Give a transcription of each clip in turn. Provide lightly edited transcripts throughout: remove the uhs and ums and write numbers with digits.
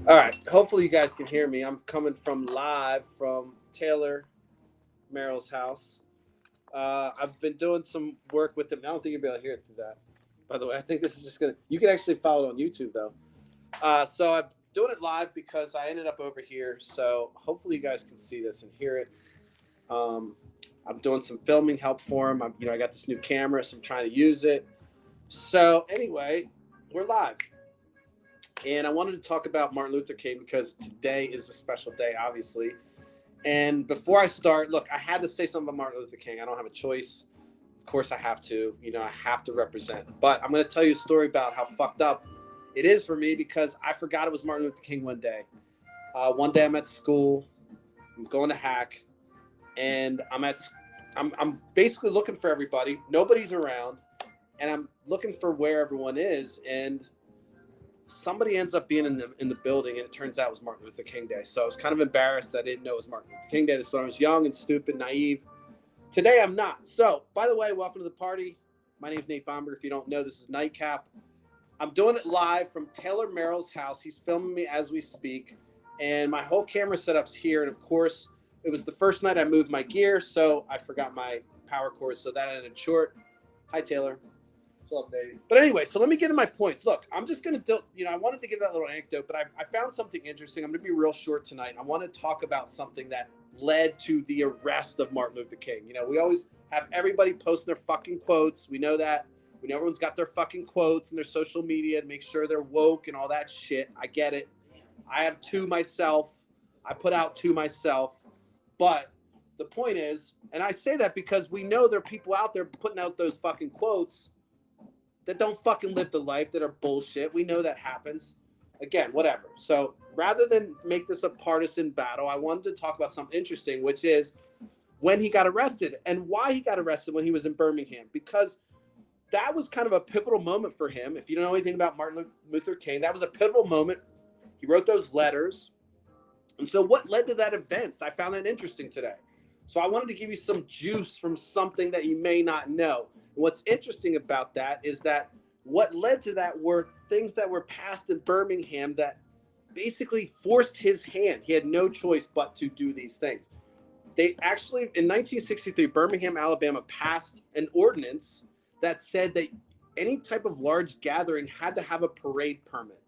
All right. Hopefully, you guys can hear me. I'm coming from live from Taylor Merrill's house. I've been doing some work with him. I don't think you'll be able to hear it through that. By the way, I think this is just gonna. You can actually follow it on YouTube though. So I'm doing it live because I ended up over here. So hopefully, you guys can see this and hear it. I'm doing some filming help for him. I got this new camera, so I'm trying to use it. So anyway, we're live. And I wanted to talk about Martin Luther King because today is a special day, obviously. And before I start, look, I had to say something about Martin Luther King. I don't have a choice. Of course I have to. I have to represent. But I'm going to tell you a story about how fucked up it is for me because I forgot it was Martin Luther King one day. One day I'm at school. I'm going to hack. And I'm basically looking for everybody. Nobody's around. And I'm looking for where everyone is. And somebody ends up being in the building, and it turns out it was Martin Luther King Day. So I was kind of embarrassed that I didn't know it was Martin Luther King Day. So I was young and stupid, naive. Today I'm not. So, by the way, welcome to the party. My name is Nate Bomberg. If you don't know, this is Nightcap. I'm doing it live from Taylor Merrill's house. He's filming me as we speak, and my whole camera setup's here. And of course, it was the first night I moved my gear, so I forgot my power cord. So that ended short. Hi, Taylor. What's up, Nate? But anyway, so let me get to my points. Look, I'm just going to, I wanted to give that little anecdote, but I found something interesting. I'm going to be real short tonight. I want to talk about something that led to the arrest of Martin Luther King. We always have everybody posting their fucking quotes. We know that. We know everyone's got their fucking quotes in their social media to make sure they're woke and all that shit. I get it. I have two myself. I put out two myself. But the point is, and I say that because we know there are people out there putting out those fucking quotes that don't fucking live the life, that are bullshit. We know that happens. Again, whatever. So rather than make this a partisan battle, I wanted to talk about something interesting, which is when he got arrested and why he got arrested when he was in Birmingham, because that was kind of a pivotal moment for him. If you don't know anything about Martin Luther King, that was a pivotal moment. He wrote those letters. And so what led to that event? I found that interesting today. So I wanted to give you some juice from something that you may not know. And what's interesting about that is that what led to that were things that were passed in Birmingham that basically forced his hand. He had no choice but to do these things. They actually, in 1963, Birmingham, Alabama, passed an ordinance that said that any type of large gathering had to have a parade permit.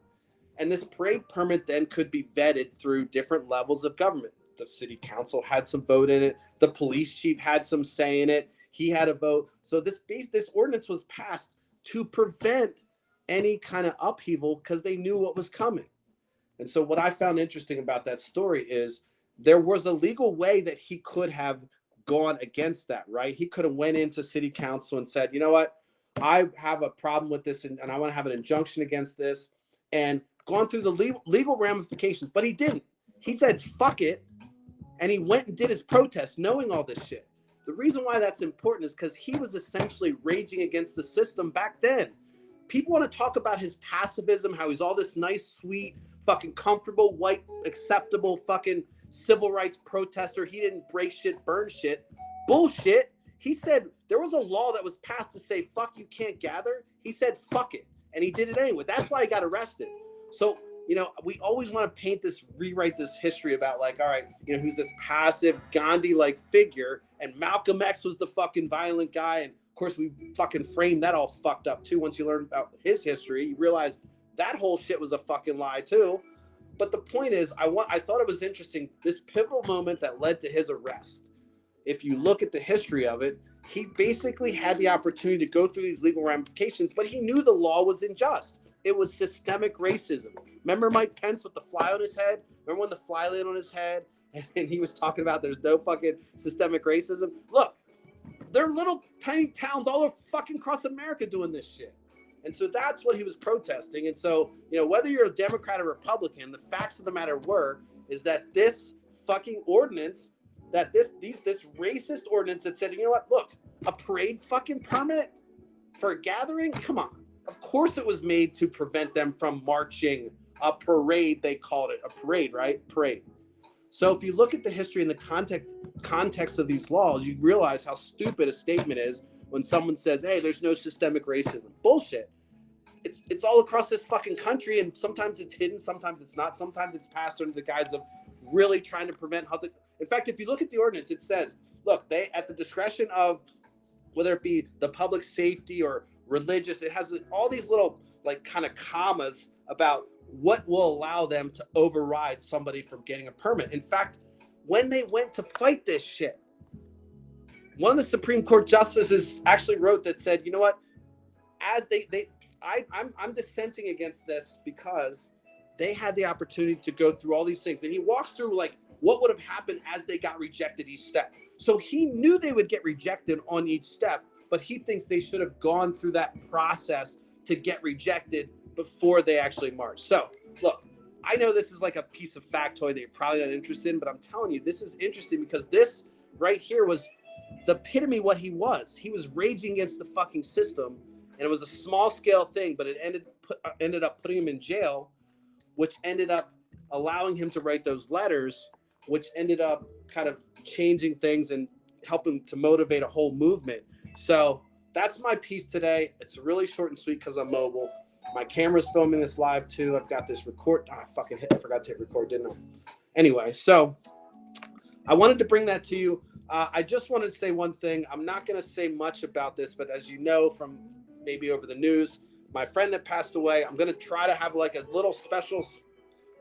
And this parade permit then could be vetted through different levels of government. The city council had some vote in it. The police chief had some say in it. He had a vote. So this ordinance was passed to prevent any kind of upheaval because they knew what was coming. And so what I found interesting about that story is there was a legal way that he could have gone against that, right? He could have went into city council and said, you know what, I have a problem with this and I want to have an injunction against this, and gone through the legal ramifications, but he didn't. He said, fuck it. And he went and did his protest knowing all this shit. The reason why that's important is because he was essentially raging against the system back then. People want to talk about his pacifism, how he's all this nice, sweet, fucking comfortable, white, acceptable fucking civil rights protester. He didn't break shit, burn shit. Bullshit. He said there was a law that was passed to say, fuck, you can't gather. He said, fuck it. And he did it anyway. That's why he got arrested. So, we always want to rewrite this history about like, all right, who's this passive Gandhi-like figure, and Malcolm X was the fucking violent guy. And of course we fucking framed that all fucked up too. Once you learn about his history, you realize that whole shit was a fucking lie too. But the point is, I thought it was interesting, this pivotal moment that led to his arrest. If you look at the history of it, he basically had the opportunity to go through these legal ramifications, but he knew the law was unjust. It was systemic racism. Remember Mike Pence with the fly on his head? Remember when the fly landed on his head and he was talking about there's no fucking systemic racism? Look, there are little tiny towns all over fucking across America doing this shit. And so that's what he was protesting. And so, whether you're a Democrat or Republican, the facts of the matter is that this fucking ordinance, that this racist ordinance that said, you know what, look, a parade fucking permit for a gathering? Come on. Of course it was made to prevent them from marching. A parade, they called it. A parade, right? Parade. So if you look at the history and the context of these laws, you realize how stupid a statement is when someone says, hey, there's no systemic racism. Bullshit. it's all across this fucking country, and sometimes it's hidden, sometimes it's not, sometimes it's passed under the guise of really trying to prevent in fact, if you look at the ordinance, it says, look, they at the discretion of whether it be the public safety or religious, it has all these little like kind of commas about what will allow them to override somebody from getting a permit. In fact, when they went to fight this shit, one of the Supreme Court justices actually wrote that said, you know what, as I'm dissenting against this because they had the opportunity to go through all these things. And he walks through like what would have happened as they got rejected each step. So he knew they would get rejected on each step, but he thinks they should have gone through that process to get rejected before they actually marched. So look, I know this is like a piece of factoid that you're probably not interested in, but I'm telling you, this is interesting because this right here was the epitome of what he was. He was raging against the fucking system, and it was a small scale thing, but it ended up putting him in jail, which ended up allowing him to write those letters, which ended up kind of changing things and helping to motivate a whole movement. So that's my piece today. It's really short and sweet because I'm mobile. My camera's filming this live too. I've got this record. I forgot to hit record, didn't I? Anyway, so I wanted to bring that to you. I just wanted to say one thing. I'm not going to say much about this, but as you know from maybe over the news, my friend that passed away, I'm going to try to have like a little special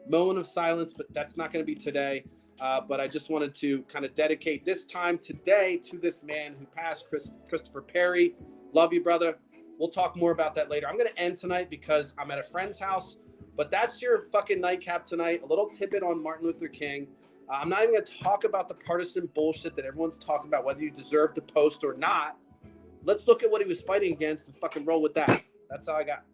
moment of silence, but that's not going to be today. But I just wanted to kind of dedicate this time today to this man who passed, Christopher Perry. Love you, brother. We'll talk more about that later. I'm going to end tonight because I'm at a friend's house, but that's your fucking nightcap tonight. A little tidbit on Martin Luther King. I'm not even going to talk about the partisan bullshit that everyone's talking about, whether you deserve to post or not. Let's look at what he was fighting against and fucking roll with that. That's all I got.